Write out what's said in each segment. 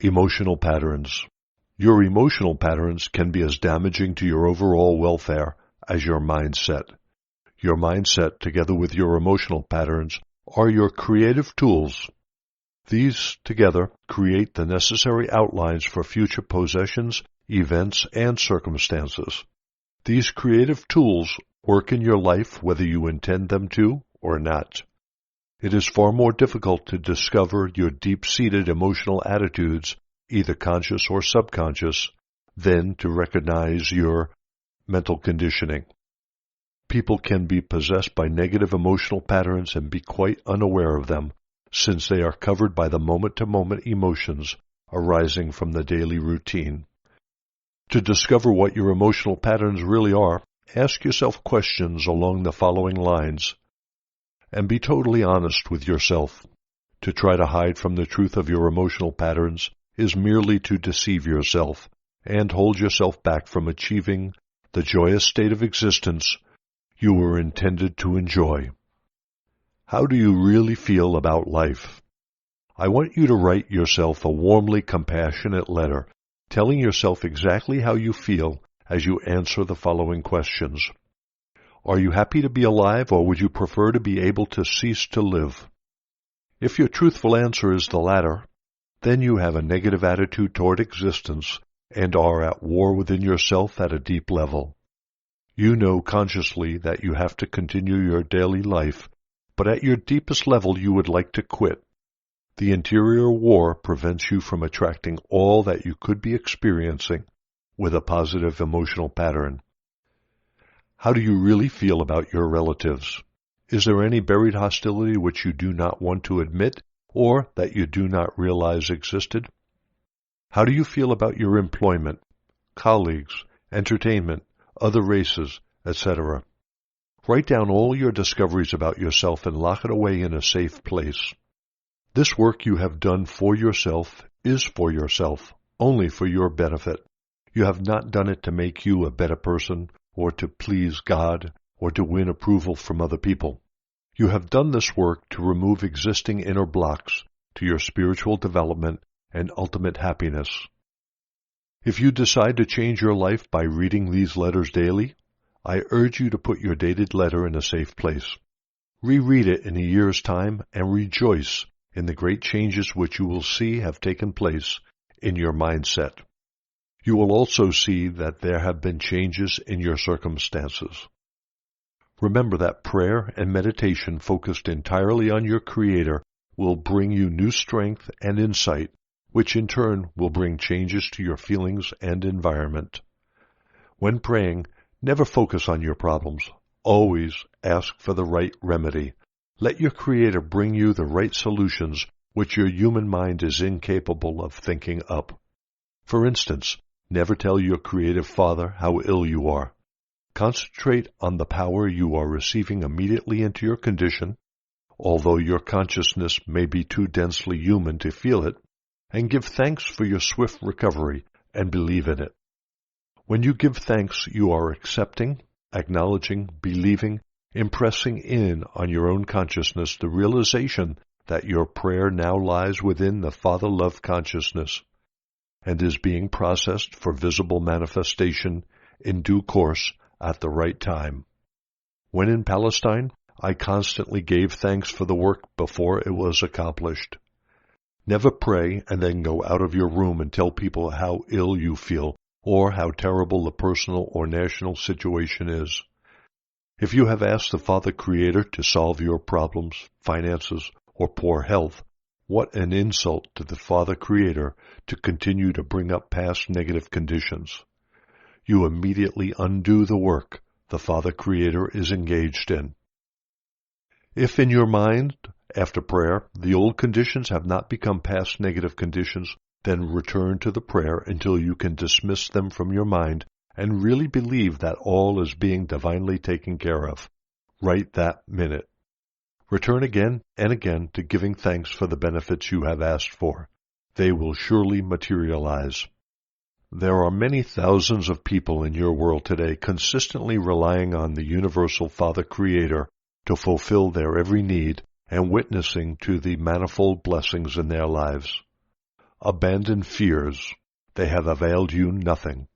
Emotional patterns. Your emotional patterns can be as damaging to your overall welfare as your mindset. Your mindset, together with your emotional patterns, are your creative tools. These together create the necessary outlines for future possessions, events, and circumstances. These creative tools work in your life whether you intend them to or not. It is far more difficult to discover your deep-seated emotional attitudes, either conscious or subconscious, than to recognize your mental conditioning. People can be possessed by negative emotional patterns and be quite unaware of them, since they are covered by the moment-to-moment emotions arising from the daily routine. To discover what your emotional patterns really are, ask yourself questions along the following lines, and be totally honest with yourself. To try to hide from the truth of your emotional patterns is merely to deceive yourself and hold yourself back from achieving the joyous state of existence you were intended to enjoy. How do you really feel about life? I want you to write yourself a warmly compassionate letter, telling yourself exactly how you feel as you answer the following questions. Are you happy to be alive, or would you prefer to be able to cease to live? If your truthful answer is the latter, then you have a negative attitude toward existence and are at war within yourself at a deep level. You know consciously that you have to continue your daily life, but at your deepest level you would like to quit. The interior war prevents you from attracting all that you could be experiencing with a positive emotional pattern. How do you really feel about your relatives? Is there any buried hostility which you do not want to admit or that you do not realize existed? How do you feel about your employment, colleagues, entertainment, other races, etc.? Write down all your discoveries about yourself and lock it away in a safe place. This work you have done for yourself is for yourself, only for your benefit. You have not done it to make you a better person, or to please God, or to win approval from other people. You have done this work to remove existing inner blocks to your spiritual development and ultimate happiness. If you decide to change your life by reading these letters daily, I urge you to put your dated letter in a safe place. Reread it in a year's time and rejoice in the great changes which you will see have taken place in your mindset. You will also see that there have been changes in your circumstances. Remember that prayer and meditation focused entirely on your Creator will bring you new strength and insight, which in turn will bring changes to your feelings and environment. When praying, never focus on your problems. Always ask for the right remedy. Let your Creator bring you the right solutions which your human mind is incapable of thinking up. For instance, never tell your creative Father how ill you are. Concentrate on the power you are receiving immediately into your condition, although your consciousness may be too densely human to feel it, and give thanks for your swift recovery and believe in it. When you give thanks, you are accepting, acknowledging, believing, impressing in on your own consciousness the realization that your prayer now lies within the Father Love consciousness and is being processed for visible manifestation in due course at the right time. When in Palestine, I constantly gave thanks for the work before it was accomplished. Never pray and then go out of your room and tell people how ill you feel or how terrible the personal or national situation is. If you have asked the Father Creator to solve your problems, finances, or poor health, what an insult to the Father Creator to continue to bring up past negative conditions. You immediately undo the work the Father Creator is engaged in. If in your mind, after prayer, the old conditions have not become past negative conditions, then return to the prayer until you can dismiss them from your mind and really believe that all is being divinely taken care of, right that minute. Return again and again to giving thanks for the benefits you have asked for. They will surely materialize. There are many thousands of people in your world today consistently relying on the universal Father Creator to fulfill their every need and witnessing to the manifold blessings in their lives. Abandon fears. They have availed you nothing.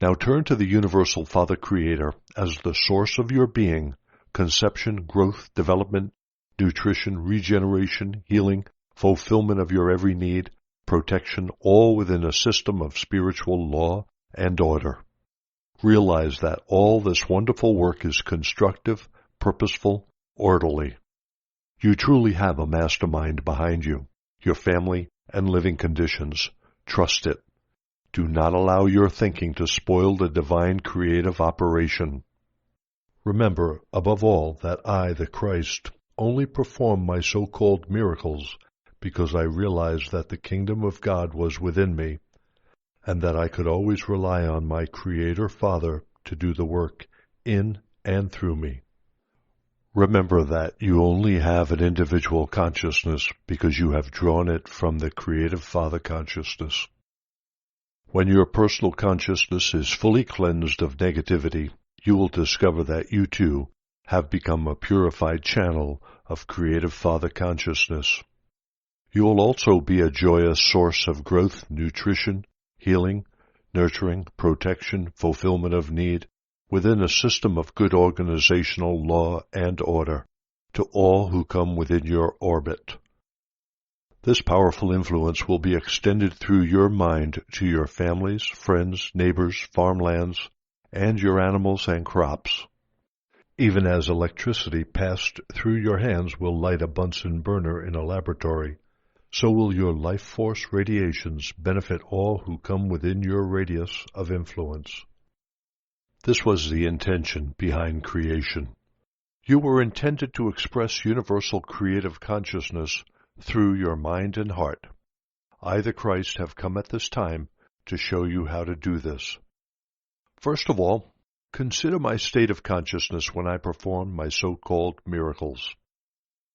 Now turn to the universal Father Creator as the source of your being, conception, growth, development, nutrition, regeneration, healing, fulfillment of your every need, protection, all within a system of spiritual law and order. Realize that all this wonderful work is constructive, purposeful, orderly. You truly have a mastermind behind you, your family and living conditions. Trust it. Do not allow your thinking to spoil the divine creative operation. Remember, above all, that I, the Christ, only perform my so-called miracles because I realized that the kingdom of God was within me, and that I could always rely on my Creator Father to do the work in and through me. Remember that you only have an individual consciousness because you have drawn it from the Creative Father consciousness. When your personal consciousness is fully cleansed of negativity, you will discover that you too have become a purified channel of Creative Father consciousness. You will also be a joyous source of growth, nutrition, healing, nurturing, protection, fulfillment of need, within a system of good organizational law and order, to all who come within your orbit. This powerful influence will be extended through your mind to your families, friends, neighbors, farmlands, and your animals and crops. Even as electricity passed through your hands will light a Bunsen burner in a laboratory, so will your life force radiations benefit all who come within your radius of influence. This was the intention behind creation. You were intended to express universal creative consciousness through your mind and heart. I, the Christ, have come at this time to show you how to do this. First of all, consider my state of consciousness when I performed my so-called miracles.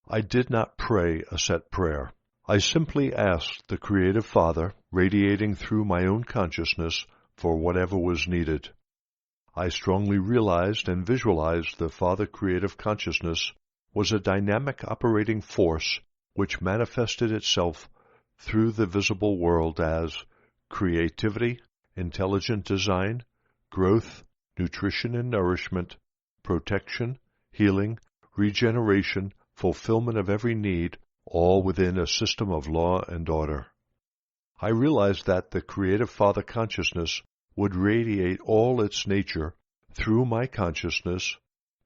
I did not pray a set prayer. I simply asked the Creative Father, radiating through my own consciousness, for whatever was needed. I strongly realized and visualized the Father Creative Consciousness was a dynamic operating force which manifested itself through the visible world as creativity, intelligent design, growth, nutrition and nourishment, protection, healing, regeneration, fulfillment of every need, all within a system of law and order. I realized that the Creative Father Consciousness would radiate all its nature through my consciousness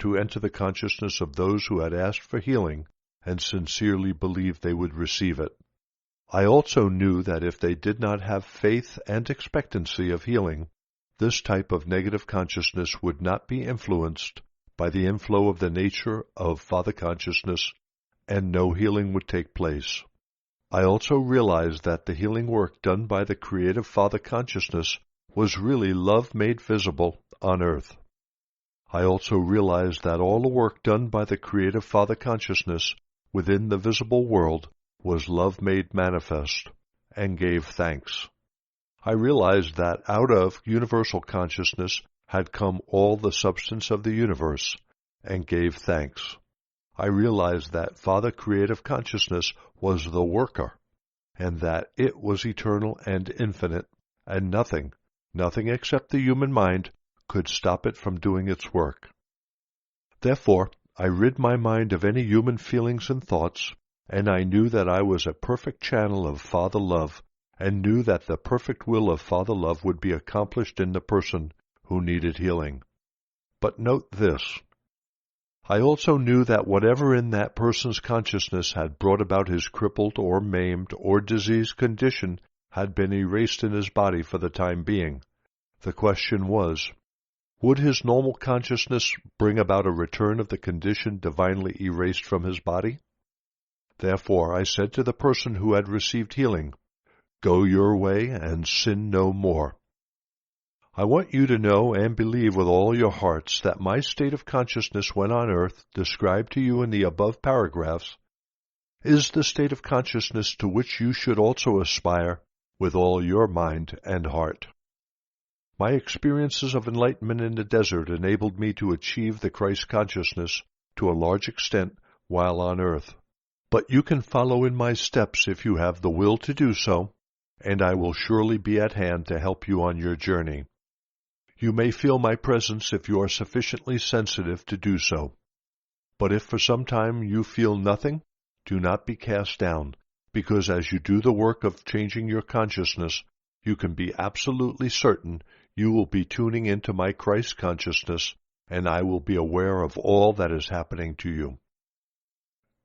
to enter the consciousness of those who had asked for healing and sincerely believed they would receive it. I also knew that if they did not have faith and expectancy of healing, this type of negative consciousness would not be influenced by the inflow of the nature of Father Consciousness, and no healing would take place. I also realized that the healing work done by the Creative Father Consciousness was really love made visible on earth. I also realized that all the work done by the Creative Father Consciousness within the visible world was love made manifest, and gave thanks. I realized that out of universal consciousness had come all the substance of the universe, and gave thanks. I realized that Father Creative Consciousness was the worker, and that it was eternal and infinite, and nothing except the human mind could stop it from doing its work. Therefore, I rid my mind of any human feelings and thoughts, and I knew that I was a perfect channel of Father Love, and knew that the perfect will of Father Love would be accomplished in the person who needed healing. But note this. I also knew that whatever in that person's consciousness had brought about his crippled or maimed or diseased condition had been erased in his body for the time being. The question was, would his normal consciousness bring about a return of the condition divinely erased from his body? Therefore, I said to the person who had received healing, "Go your way and sin no more." I want you to know and believe with all your hearts that my state of consciousness when on earth, described to you in the above paragraphs, is the state of consciousness to which you should also aspire with all your mind and heart. My experiences of enlightenment in the desert enabled me to achieve the Christ consciousness to a large extent while on earth. But you can follow in my steps if you have the will to do so, and I will surely be at hand to help you on your journey. You may feel my presence if you are sufficiently sensitive to do so. But if for some time you feel nothing, do not be cast down, because as you do the work of changing your consciousness, you can be absolutely certain you will be tuning into my Christ consciousness, and I will be aware of all that is happening to you.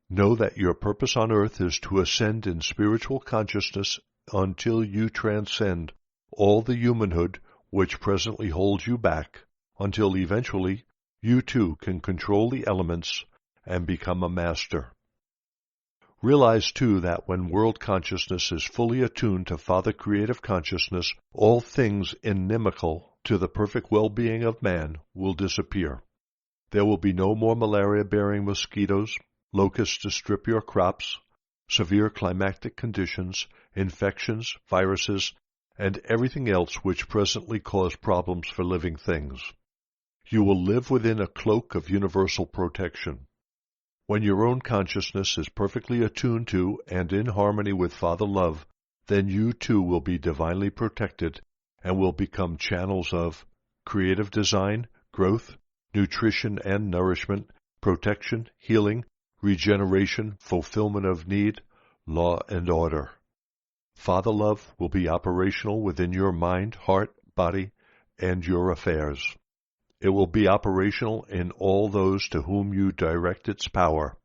Know that your purpose on earth is to ascend in spiritual consciousness until you transcend all the humanhood which presently holds you back, until eventually you too can control the elements and become a master. Realize too that when world consciousness is fully attuned to Father Creative Consciousness, all things inimical to the perfect well-being of man will disappear. There will be no more malaria-bearing mosquitoes, locusts to strip your crops, severe climatic conditions, infections, viruses, and everything else which presently cause problems for living things. You will live within a cloak of universal protection. When your own consciousness is perfectly attuned to and in harmony with Father Love, then you too will be divinely protected and will become channels of creative design, growth, nutrition and nourishment, protection, healing, regeneration, fulfillment of need, law and order. Father Love will be operational within your mind, heart, body, and your affairs. It will be operational in all those to whom you direct its power.